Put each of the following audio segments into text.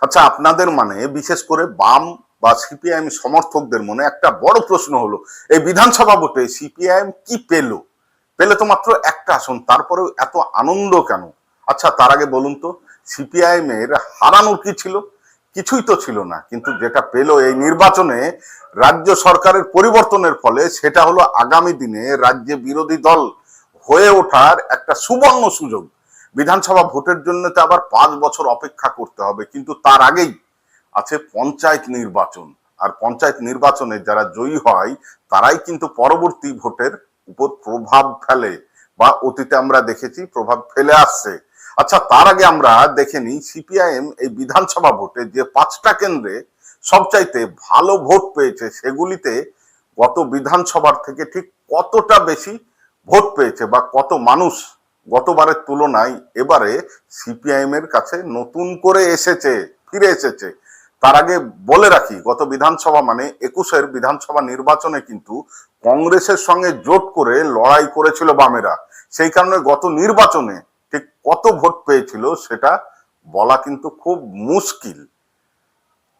আচ্ছা, আপনাদের মানে বিশেষ করে বাম বা সিপিআইএম সমর্থকদের মনে একটা বড় প্রশ্ন হলো, এই বিধানসভা ভোটে সিপিআইএম কি পেল? পেলে তো মাত্র একটা আসন, তারপরেও এত আনন্দ কেন? আচ্ছা, তার আগে বলুন তো, সিপিআইএম এর হারানোর কি ছিল? কিছুই তো ছিল না। কিন্তু যেটা পেল এই নির্বাচনে রাজ্য সরকারের পরিবর্তনের ফলে, সেটা হলো আগামী দিনে রাজ্যে বিরোধী দল হয়ে ওঠার একটা সুবর্ণ সুযোগ। বিধানসভা ভোটের জন্য তো আবার 5 বছর অপেক্ষা করতে হবে, কিন্তু তার আগেই আছে পঞ্চায়েত নির্বাচন। আর পঞ্চায়েত নির্বাচনে যারা জয়ী হয় তারাই কিন্তু পরবর্তী ভোটের উপর প্রভাব ফেলে, বা অতীতে আমরা দেখেছি প্রভাব ফেলে আসছে। আচ্ছা, তার আগে আমরা দেখে নিই সিপিআইএম এই বিধানসভা ভোটে যে 5টা কেন্দ্রে সবচাইতে ভালো ভোট পেয়েছে, সেগুলিতে গত বিধানসভার থেকে ঠিক কতটা বেশি ভোট পেয়েছে, বা কত মানুষ গতবারের তুলনায় এবারে সিপিআইএম এর কাছে নতুন করে এসেছে, ফিরে এসেছে। তার আগে বলে রাখি, গত বিধানসভা মানে 21-এর বিধানসভা নির্বাচনে কিন্তু কংগ্রেসের সঙ্গে জোট করে লড়াই করেছিল বামেরা। সেই কারণে গত নির্বাচনে ঠিক কত ভোট পেয়েছিল সেটা বলা কিন্তু খুব মুশকিল।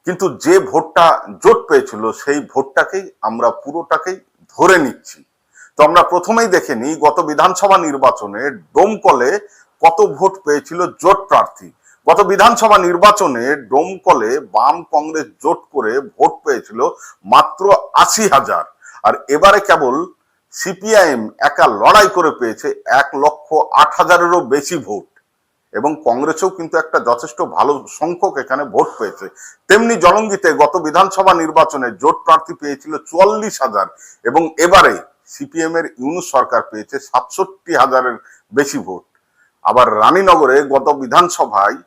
কিন্তু যে ভোটটা জোট পেয়েছিল সেই ভোটটাকেই আমরা পুরোটাকেই ধরে নিচ্ছি। তো আমরা প্রথমেই দেখে নিই গত বিধানসভা নির্বাচনে ডোমকলে কত ভোট পেয়েছিল জোট প্রার্থী। গত বিধানসভা নির্বাচনে ডোমকলে বাম কংগ্রেস জোট করে ভোট পেয়েছিল মাত্র 80,000। আর এবারে কেবল সিপিআইএম একা লড়াই করে পেয়েছে 1,08,000-এরও বেশি ভোট, এবং কংগ্রেসও কিন্তু একটা যথেষ্ট ভালো সংখ্যক এখানে ভোট পেয়েছে। তেমনি জলঙ্গিতে গত বিধানসভা নির্বাচনে জোট প্রার্থী পেয়েছিল 44,000, এবং এবারে সিপিএম এর ইউনূস সরকার পেয়েছে 67,000-এর বেশি ভোট। আবার রানীনগরে গত বিধানসভায়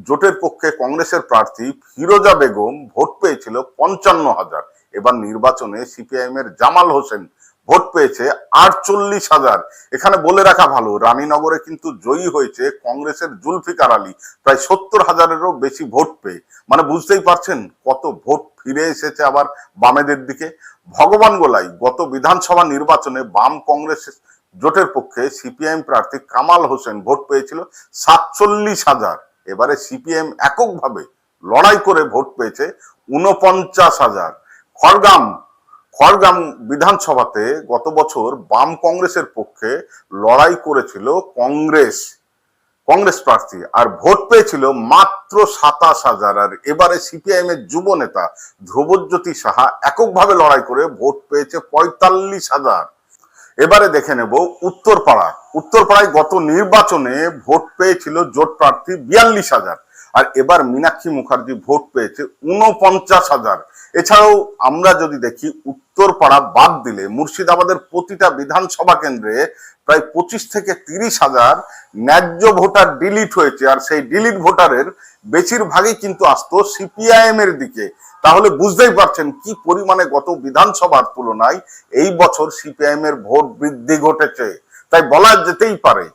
জোটের পক্ষে কংগ্রেসের প্রার্থী ফিরোজা বেগম ভোট পেয়েছিল 55,000। এবার নির্বাচনে সিপিআইএম এর জামাল হোসেন ভোট পেয়েছে 48,000। এখানে বলে রাখা ভালো, রানীনগরে কিন্তু জয়ী হয়েছে কংগ্রেসের জুলফিকার আলী প্রায় 70,000-এরও বেশি ভোট পেয়ে। মানে বুঝতেই পারছেন কত ভোট ফিরে এসেছে আবার বামেদের দিকে। ভগবান গোলাই গত বিধানসভা নির্বাচনে বাম কংগ্রেস জোটের পক্ষে সিপিআইএম প্রার্থী কামাল হোসেন ভোট পেয়েছিল 47,000। এবারে সিপিএম এককভাবে লড়াই করে ভোট পেয়েছে 49,000। খড়গ্রাম খড়গ্রাম বিধানসভাতে গত বছর বাম কংগ্রেসের পক্ষে লড়াই করেছিল কংগ্রেস প্রার্থী, আর ভোট পেয়েছিল মাত্র 27,000। আর এবারে সিপিআইএম এর যুব নেতা ধ্রুবজ্যোতি সাহা এককভাবে লড়াই করে ভোট পেয়েছে 45,000। এবারে দেখে নেব উত্তরপাড়ায় গত নির্বাচনে ভোট পেয়েছিল জোট প্রার্থী 42,000। আর এবার মীনাক্ষী মুখার্জি ভোট পেয়েছে 49,000। এছাড়াও আমরা যদি দেখি উত্তরপাড়া বাদ দিলে মুর্শিদাবাদের প্রতিটা বিধানসভা কেন্দ্রে প্রায় 25 থেকে 30,000 ন্যায্য ভোটার ডিলিট হয়েছে, আর সেই ডিলিট ভোটারের বেশিরভাগই কিন্তু আসতো সিপিআইএম এর দিকে। তাহলে বুঝতেই পারছেন কি পরিমাণে গত বিধানসভার তুলনায় এই বছর সিপিআইএম এর ভোট বৃদ্ধি ঘটেছে। তাই বলা যেতেই পারে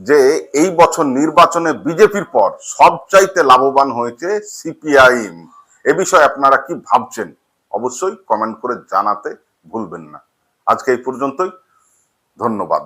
যে এই বছর নির্বাচনে বিজেপির পর সবচাইতে লাভবান হয়েছে সিপিআইএম। এ বিষয়ে আপনারা কি ভাবছেন অবশ্যই কমেন্ট করে জানাতে ভুলবেন না। আজকে এই পর্যন্তই, ধন্যবাদ।